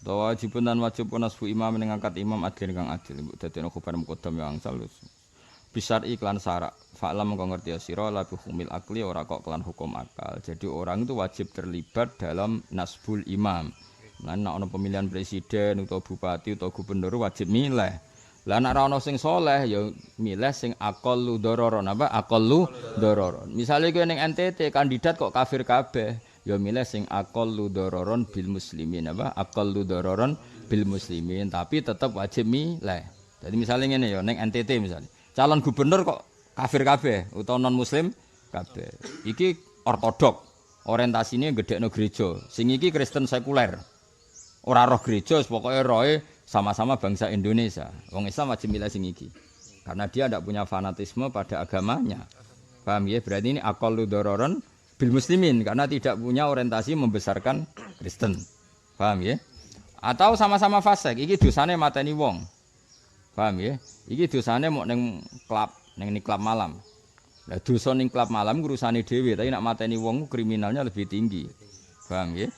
Wajibun dan wajib nasbu imam ngangkat imam adil kang adil. Mbok dadekno khabar muqaddam yang salus. Bisar iklan syarak. Fa'lam kang ngerti sira la bi humil akli ora kok kelan hukum akal. Jadi orang itu wajib terlibat dalam nasbul imam. Lah nek ana pemilihan presiden utawa bupati utawa gubernur wajib milih. Lah nek ora ana sing saleh ya milih sing aqallu dararon apa aqallu dararon. Misale kowe ning NTT kandidat kok kafir kabeh, ya milih sing aqallu dararon bil muslimin apa aqallu dararon bil muslimin tapi tetap wajib milih. Jadi misalnya ngene ya ning NTT misalnya. Calon gubernur kok kafir kabeh utawa non muslim kabeh. Iki ortodok. Orientasine gedhekno gereja. Sing iki Kristen sekuler. Ora roh gereja, pokoke rohe sama-sama bangsa Indonesia. Wong Islam wajib milih sing iki. Karena dia tidak punya fanatisme pada agamanya. Paham ya? Berarti ini aqallu dararon bil muslimin karena tidak punya orientasi membesarkan Kristen. Paham ya? Atau sama-sama fasik, iki dosane mateni wong. Paham ya? Iki dosane mok ning klub, ning klub malam. Lah dosa ning klub malam urusane dhewe, tapi nek mateni wong kriminalnya lebih tinggi. Paham ya?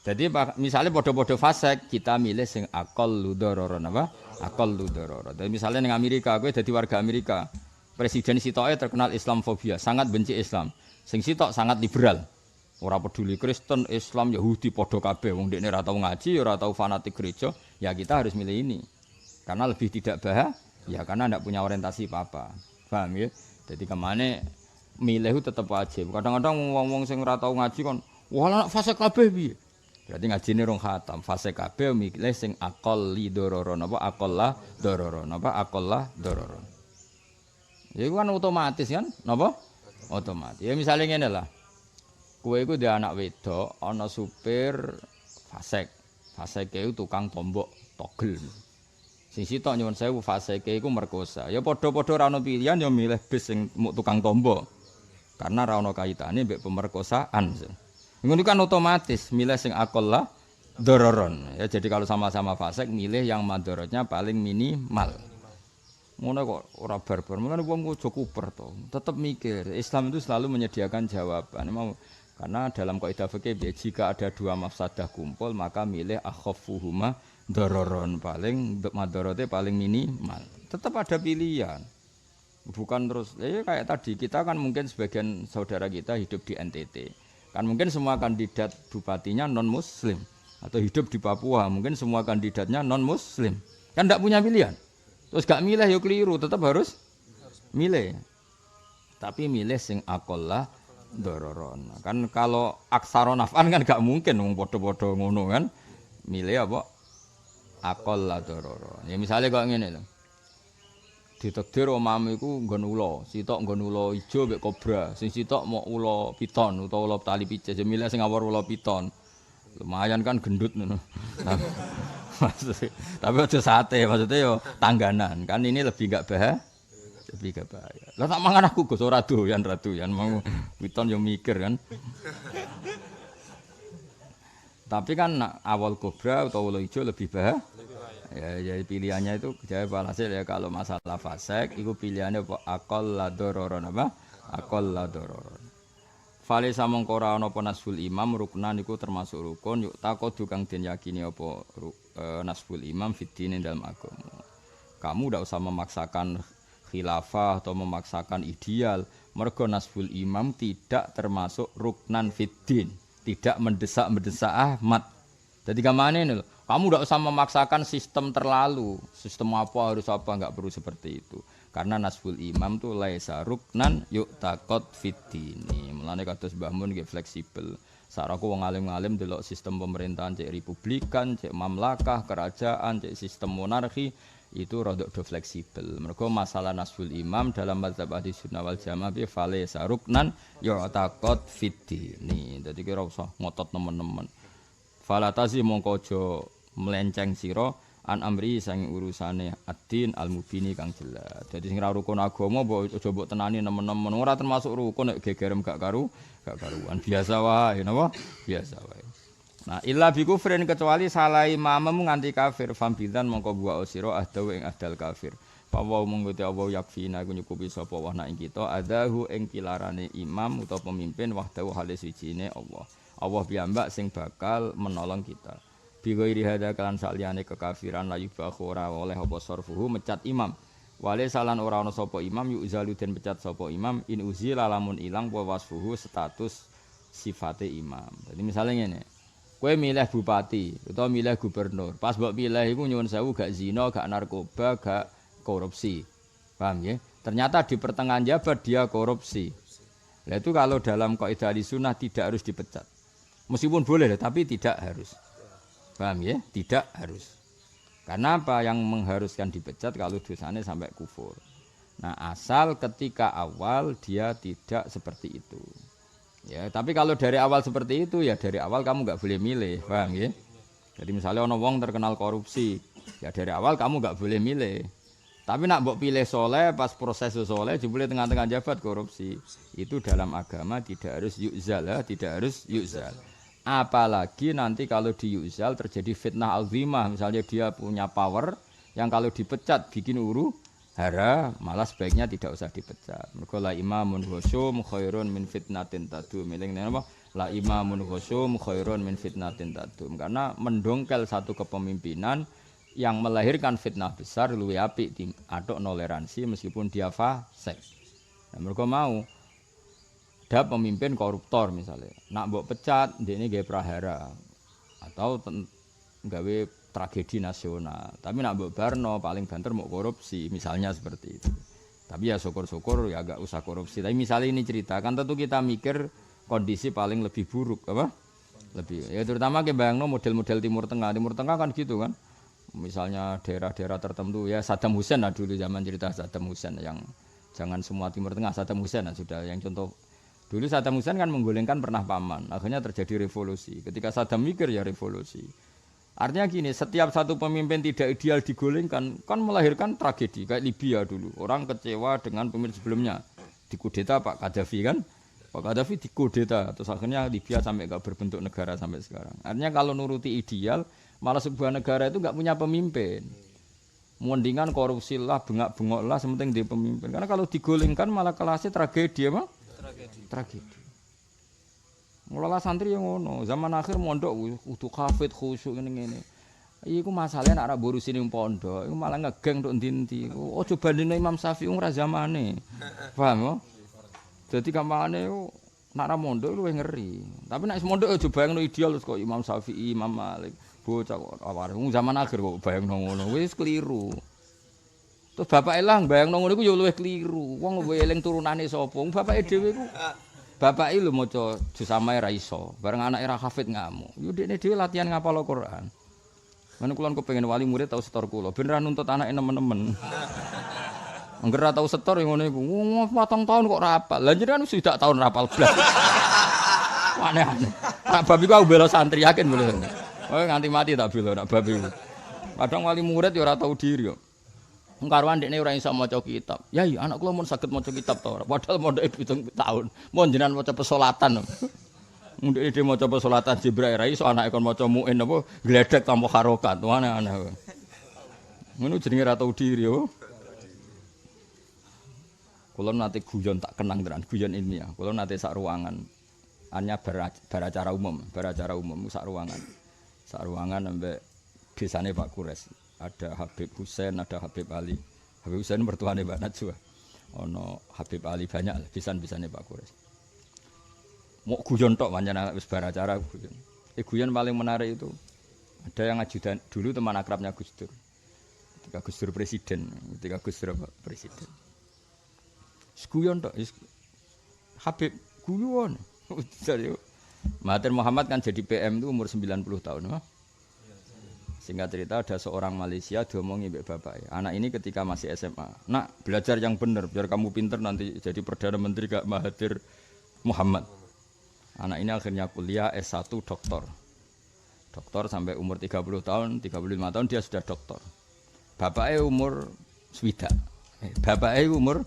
Jadi misalnya bodoh-bodoh fasik kita milih sing aqallu dararon apa? Aqallu dararon. Jadi misalnya ning Amerika, kowe dadi warga Amerika, presiden sitoke terkenal Islamfobia, sangat benci Islam. Sing sitok sangat liberal. Ora peduli Kristen, Islam, Yahudi padha kabeh. Wong dekne ora tau ngaji, ora tau fanatik gereja, ya kita harus milih ini. Karena lebih tidak ya karena tidak punya orientasi apa-apa. Paham ya? Jadi kemana milih tetap wajib. Kadang-kadang wong-wong sing ora tau ngaji kon, wah fase kabeh piye? Berarti ngajine rong khatam. Fase kabeh milih sing aqalli dararon apa aqallah dararon apa aqallah dararon. Ya itu kan otomatis kan? Napa? Otomatis. Ya misalnya ngene lah. Kowe iku ndek anak wedok, ana supir fasik. Fasike iku tukang tombok togel. Sing sitok nyuwun sewu fasike iku merkosa. Ya padha-padha ora ono pilihan ya milih bis sing tukang tombok. Karena ora ono kaitane mbek pemerkosaan. Ngono kan otomatis milih sing aqallah dararon. Ya jadi kalau sama-sama fasik milih yang madharatnya paling minimal. Ngono kok ora barbar. Mulane wong aja kuper to. Tetep mikir. Islam itu selalu menyediakan jawaban. Karena dalam kaidah fikih jika ada dua mafsadah kumpul maka milih akhaffuhuma dararon paling madharate paling minimal. Tetap ada pilihan. Bukan terus kayak tadi kita kan mungkin sebagian saudara kita hidup di NTT. Kan mungkin semua kandidat bupatinya non muslim atau hidup di Papua, mungkin semua kandidatnya non muslim. Kan enggak punya pilihan. Terus gak milih ya keliru, tetap harus milih. Tapi milih sing aqallah dararon. Kan kalau aksara naf'an kan gak mungkin wong padha-padha ngono kan. Milih apa? Aqallah dararon. Ya misalnya kok ngene lho. Ditakdir omamu iku nggon ula, sitok nggon ula ijo mek kobra, sing sitok mok ula piton utawa ula tali picis, ya milih sing awor ula piton. Lumayan kan gendut ngono. Tapi aja sate, maksudnya yo tangganan. Kan ini lebih enggak bahaya. Lah tak mangan aku Gus ora doyan mau piton yo mikir kan. Tapi kan awal kobra utawa ula ijo lebih bahaya. Ya jadi pilihannya itu jawab hasil ya kalau masalah fasik itu pilihannya apa aqallah dararon apa aqallah dararon. Fale samangka ora ana apa nasbul imam ruknan iku termasuk rukun yuk takodu kang den yakini apa nasbul imam fiddin dalam agama. Kamu ndak usah memaksakan khilafah atau memaksakan ideal. Mergo nasbul imam tidak termasuk ruknan fiddin, tidak mendesak Ahmad. Jadi gamane lho, kamu tidak usah memaksakan sistem terlalu. Sistem apa harus apa enggak perlu seperti itu. Karena nasbul imam itu laisa ruknan yu'taqad fiddini. Mulane kados Mbah Mun nggih fleksibel. Saraku wong alim-alim delok sistem pemerintahan cek republikan, cek mamlakah, kerajaan, cek sistem monarki itu rada do fleksibel. Mergo masalah nasbul imam dalam mazhab Ahlus Sunnah wal Jamaah bi laisa ruknan yu'taqad fiddini. Dadi kira usah ngotot nemen-nemen. Falatazi mongko aja melenceng sira an amri sang urusane ad-din al-mubini kang jelas. Dadi sing ra rukun agama aja mbok tenani nemen-nemen ora termasuk rukun nek gegerem gak karuan. Biasa wae napa? Biasa wae. Nah, illa bi kufrin kecuali salah imam nganti kafir fambidan mongko buak sira ahdaw ing ahdal kafir. Pawa monggo te Allah yakfina iku nyukupi sapa wae ing kita adahu ing pilarane imam utawa pemimpin wahdahu halis wijine Allah. Allah piyambak sing bakal menolong kita. bi ghairi hadza kan saliyane kekafiran la yubahu ora oleh apa sarfuhu mecat imam wale salan ora ana sapa imam yuzalu den pecat sapa imam in uzila lamun ilang wa wasfuhu status sifate imam. Jadi misalnya ngene kowe milih bupati utawa milih gubernur pas mbok pilih iku nyuwun sewu gak zina gak narkoba gak korupsi paham ya ternyata di pertengahan jabat dia korupsi. Nah itu kalau dalam kaidah sunnah tidak harus dipecat meskipun boleh tapi tidak harus. Paham ya? Tidak harus. Karena apa yang mengharuskan dipecat kalau dosanya sampai kufur. Nah, asal ketika awal dia tidak seperti itu. Ya, tapi kalau dari awal seperti itu ya dari awal kamu nggak boleh milih, paham ya? Jadi misalnya ono wong terkenal korupsi, ya dari awal kamu nggak boleh milih. Tapi nak mbok pilih soleh pas proses soleh jebule tengah-tengah jabat korupsi. Itu dalam agama tidak harus yuzal, tidak harus yuzal. Apalagi nanti kalau di yuzal terjadi fitnah azimah, misalnya dia punya power yang kalau dipecat bikin hara, malah sebaiknya tidak usah dipecat. Mergo la imamun husum khairun min fitnatin tadum. Eling napa? La imamun husum khairun min fitnatin tadum. Karena mendongkel satu kepemimpinan yang melahirkan fitnah besar luwih apik atok toleransi meskipun dia fasik. Nah, mergo mau ada pemimpin koruptor misalnya, nak mbok pecat, ini gawe prahara atau gawe tragedi nasional. Tapi nak mbok barno paling banter mau korupsi, misalnya seperti itu. Tapi ya syukur-syukur ya agak usah korupsi. Tapi misalnya ini cerita, kan tentu kita mikir kondisi paling lebih buruk, apa? Lebih. Ya terutama ke bayangno model-model Timur Tengah. Timur Tengah kan gitu kan. Misalnya daerah-daerah tertentu ya Saddam Hussein lah dulu zaman cerita Saddam Hussein yang jangan semua Timur Tengah Saddam Hussein lah sudah yang contoh. Dulu Saddam Hussein kan menggulingkan pernah paman, akhirnya terjadi revolusi. Ketika Saddam mikir ya revolusi. Artinya gini, setiap satu pemimpin tidak ideal digulingkan, kan melahirkan tragedi. Kayak Libya dulu, orang kecewa dengan pemimpin sebelumnya. Dikudeta Pak Gaddafi kan, Pak Gaddafi dikudeta, terus akhirnya Libya sampai gak berbentuk negara sampai sekarang. Artinya kalau nuruti ideal, malah sebuah negara itu gak punya pemimpin. Mendingan korupsi lah, bengak-bengok lah, sementing dia pemimpin. Karena kalau digulingkan malah kelasnya tragedi apa? Tragedi. Mulai santri yang ngono, zaman akhir mondok kudu kafet khusyuk ngene-ngene. Iku masalahnya nak borusin ning pondok, iku malah ngegeng tok ndi-ndi. Ojo bandingno Imam Syafi'i ora zamane. Paham yo? Dadi kampane nak ra mondok luwih ngeri. Tapi nek mondok aja bayangno ideal terus kok Imam Syafi'i, Imam Malik, bocah kok aware. Zaman akhir kok bayangno ngono, wis keliru. Terus bapak elang bayangno ngono iku yo luwih keliru. Wong eling turunane sapa? Bapake dhewe iku bapake lho maca juz samae ra iso. Bareng anake ra hafid ngamuk. Yo dekne dhewe latihan ngapal Al-Qur'an. Men kula kepengin wali murid tau setor kula, ben ra nuntut anake nemen-nemen. Angger ra tau setor ngono iku. 4 tahun kok ra hafal. Lah jenengan wis dak tahun ra hafal blas. Aneh-aneh. Nak babi ku bela santri yakin boleh. Oh nganti mati tak bela nak babi. Kadang wali murid yo ora tau diri yo. Karuan dekne ora iso maca kitab. Yai, anak kula mun saged maca kitab ta ora? Padahal mondhoke 7 tahun. Mun jenengan maca pesolatan. Ndek dhewe maca pesolatan Jibril ra iso anake kon maca muin apa gledek tanpa harokat. Aneh-aneh. Ngono jenenge ra tau diri yo. Kula nate guyon tak kenang tenan, guyon ilmiah. Kula nate sak ruangan. Hanya beracara umum sak ruangan. Sak ruangan ambek desane Pak Kures. Ada Habib Husain, ada Habib Ali. Habib Husain mertuane Mbak Najwa. Ono Habib Ali banyak pisan-pisane Pak Kures. Mau guyon tok pancen wis bar acara guyon. Guyon paling menarik itu ada yang ajudan dulu teman akrabnya Gus Dur. Ketika Gus Dur presiden, presiden. Guyon tok Habib guyon. Mahathir Muhammad kan jadi PM itu umur 90 tahun, Singkat cerita ada seorang Malaysia diomongi mbek bapake. Anak ini ketika masih SMA, "Nak, belajar yang benar biar kamu pinter nanti jadi perdana menteri kayak Mahathir Muhammad." Anak ini akhirnya kuliah S1 doktor. Doktor sampai umur 30 tahun, 35 tahun dia sudah doktor. Bapaknya umur swidak. Bapaknya umur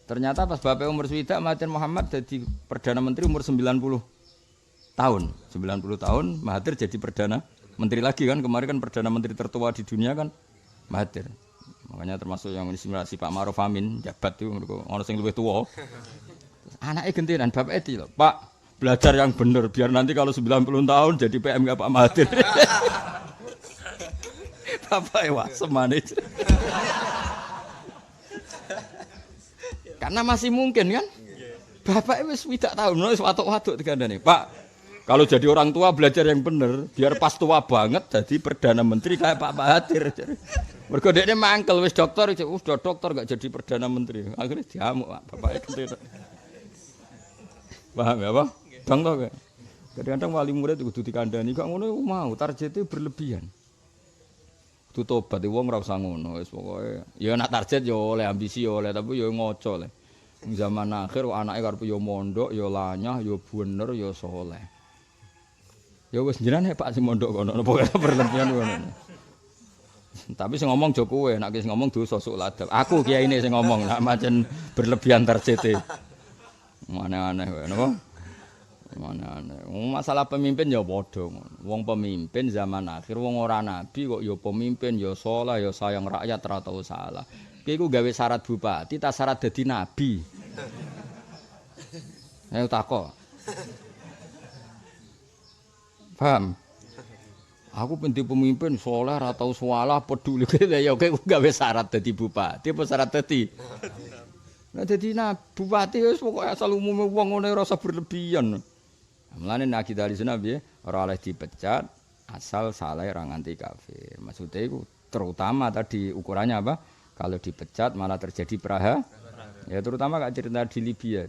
ternyata pas bapaknya umur swidak Mahathir Muhammad jadi perdana menteri umur 90 tahun. 90 tahun Mahathir jadi perdana menteri lagi kan, kemarin kan Perdana Menteri tertua di dunia kan Mahathir. Makanya termasuk yang inspirasi Pak Ma'ruf Amin, jabat itu, ono sing luwih tuwa. Anake gentenan, bapake iki lho, "Pak, Belajar yang benar biar nanti kalau 90 tahun jadi PM enggak Pak Mahathir. Bapak wasem manis. Karena masih mungkin kan? Bapak wis tidak tahu, wis watuk-watuk dikandani. Pak, kalau jadi orang tua belajar yang benar, biar pas tua banget jadi perdana menteri kayak Pak Mahathir. Mergo dekne mangkel wis dokter, udah dokter gak jadi perdana menteri. Akhirnya diamuk Pak Bapak itu. Paham ya, Pak? Bang to gak? Kadang-kadang wali murid kudu dikandani, kok ngono mau targete berlebihan. Kudu tobat wong ora usah ngono, wis pokoke ya nak target ya oleh ambisi ya oleh tapi ya ngoco le. Zaman akhir anake karep ya mondok, ya lanyah, ya bener, ya saleh. Ya wis jenengan Pak sing mondok kono, pokoke berlebihan ngono. Tapi sing ngomong jo kowe, nek wis ngomong dosa sok ladap. Aku kiyaine sing ngomong, nek pancen berlebihan targete. Aneh-aneh wae napa? Aneh-aneh. Masalah pemimpin ya padha ngono. Wong pemimpin zaman akhir wong ora nabi kok ya pemimpin ya saleh ya sayang rakyat ora tau salah. Ki iku gawe syarat bupati ta syarat dadi nabi. Ayo takok. Paham? Aku penting pemimpin saleh ora tau salah peduli ya kowe gawe syarat dadi bupati apa syarat dadi nah dadi bupati wis pokoke asal umume wong ngene ora usah berlebihan. Mulane nek kita alisuna piye ora oleh dipecat asal saleh ora nganti kafir. Maksudnya itu terutama tadi ukurannya apa? Kalau dipecat malah terjadi praha. Ya terutama kayak cerita di Libya.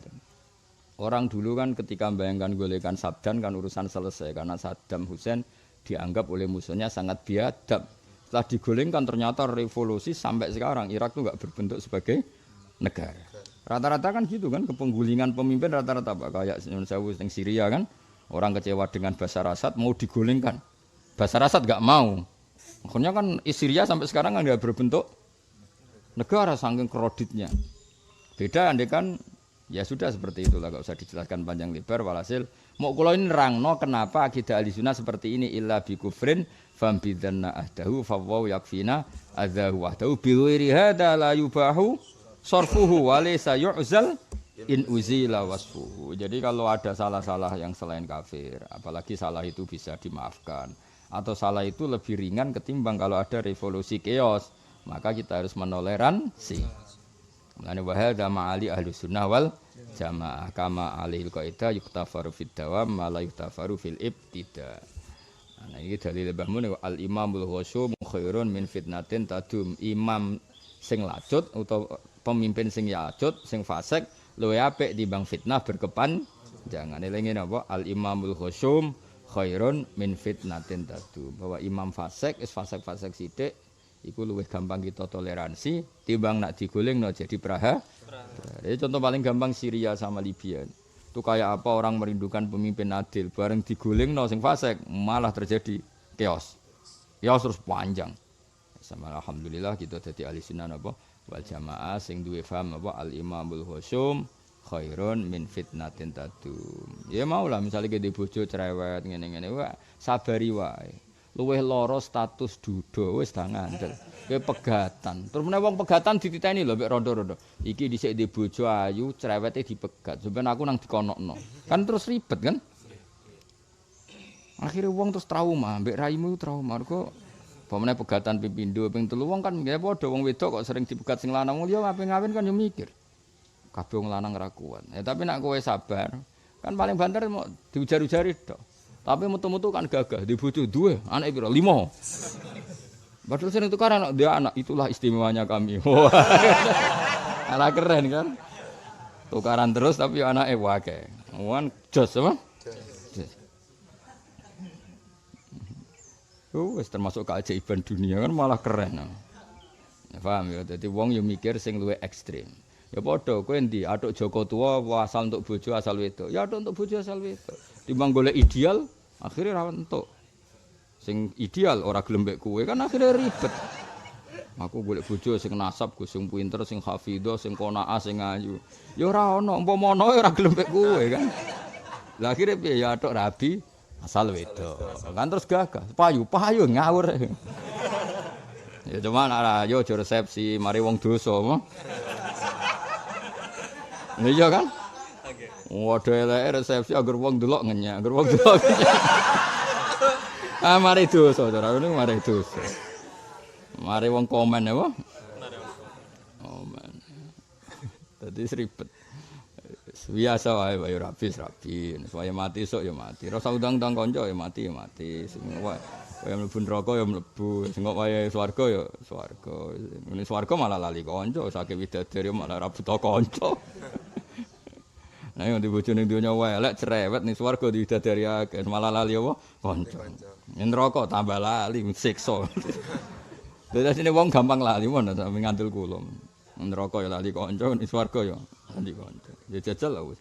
Orang dulu kan ketika membayangkan golekan Saddam kan urusan selesai karena Saddam Hussein dianggap oleh musuhnya sangat biadab. Setelah digolengkan ternyata revolusi sampai sekarang Irak itu enggak berbentuk sebagai negara. Rata-rata kan gitu kan kepenggulingan pemimpin rata-rata Pak kayak yang Syria kan orang kecewa dengan Bashar Assad mau digulingkan. Bashar Assad enggak mau. Akhirnya kan Syria sampai sekarang kan enggak berbentuk negara saking kreditnya. Beda andai kan ya sudah seperti itulah enggak usah dijelaskan panjang lebar walhasil mau kula ini nerangno kenapa akidah Ahlussunnah seperti ini illa bi kufrin fam bidzanna ahdahu fa wa yakfina adzahu wahdahu bi ghairi hadza la yubahu sarfuhu wa laysa yu'zal in uzila wasfuhu. Jadi kalau ada salah-salah yang selain kafir, apalagi salah itu bisa dimaafkan atau salah itu lebih ringan ketimbang kalau ada revolusi chaos, maka kita harus menoleransi. Mulane wa hadza ma'ali Ahlussunnah wal Jamaah kama alihil qaidah yuktafaru fid dawam ma la yuktafaru fil ibtida. Nah iki dalil Mbah Mun al imamul khusyum khairun min fitnatin tadum. Imam sing lacut utawa pemimpin sing lacut sing fasik luwih apik timbang fitnah berkepanjangan. Elinge napa al imamul khusyum khairun min fitnatin tadum. Bahwa imam fasik is fasik-fasik sithik iku luwih gampang kita toleransi timbang nak digolengno jadi praha. Ini contoh paling gampang Syria sama Libya. Itu kayak apa orang merindukan pemimpin adil bareng digolengno sing fasik malah terjadi chaos. Chaos terus panjang. Sama alhamdulillah kita dadi ahlussunnah apa wal jamaah sing duwe paham apa al imamul khusyum khairun min fitnatin tadum. Ya maulah misalnya ke bojo cerewet ngene-ngene wae sabari wae. Luwih lara status duda wis dah ngandel. Kowe pegatan. Terus meneh wong pegatan dititeni lho mek rondo-rondo. Iki dhisik di bojo ayu, cerewete dipegat. Sampeyan aku nang dikonokno. Kan terus ribet kan? Akhire wong terus trauma, mbek raimu trauma. Mergo pamane pegatan ping pindho, ping telu wong kan nggih padha wong wedok kok sering dipegat sing lanang. Wong liya ape ngawin kan yo mikir. Kabeh wong lanang ra kuat. Ya tapi nek kowe sabar, kan paling banter mau diujar-ujari tok. Tapi metu-metu kan gagah, di bojo duwe, anak piro? 5. Padahal sering tukaran dia anak, itulah istimewanya kami. Anak keren kan? Tukaran terus tapi anake wae. Wan jos apa? Jos. Wis termasuk keajaiban dunia kan malah keren. Ya paham ya, dadi wong yo mikir sing luwih ekstrem. Ya padha kowe endi? Atuk Joko tua asal untuk bojo asal wedok. Ya atuk untuk bojo asal wedok. Timbang golek ideal, akhirnya ra entuk. Sing ideal ora gelem mbek kowe kan akhirnya ribet. Aku golek bojo sing nasab, sing pinter, sing hafidhah, sing qanaah, sing ayu. Ya ora ono, umpama ono ora gelem mbek kowe kan. Lah akhire piye ya atuk rabi asal wedok. Kan terus gagah, payu ngawur. Ya cuma ana yo aja resepsi, mari wong dosa. Iya kan? Waduh eleke resepsi agar wong delok ngenyak, agar wong delok ngenyak. Ah mari dosa, cara ngene mari dosa. Mari wong komen apa? Komen. Dadi ribet. Biasa wae wae rapi. Supaya mati esuk ya mati. Rasa undang-undang kanca ya mati. Sing wae mlebu neraka ya mlebu. Sing kok wae swarga ya swarga. Ning swarga malah lali kanca, sakit widadari malah ra buta kanca. Nah, yang dibojo ning donya wae elek cerewet ning swarga widadari akeh malah lali apa? Kanca. Ning neraka tambah lali siksa. Dadi sine wong gampang lali mon sampe ngandel kula. Neraka ya lali kanca, ning swarga ya lali kanca. Ya jajal lah wis.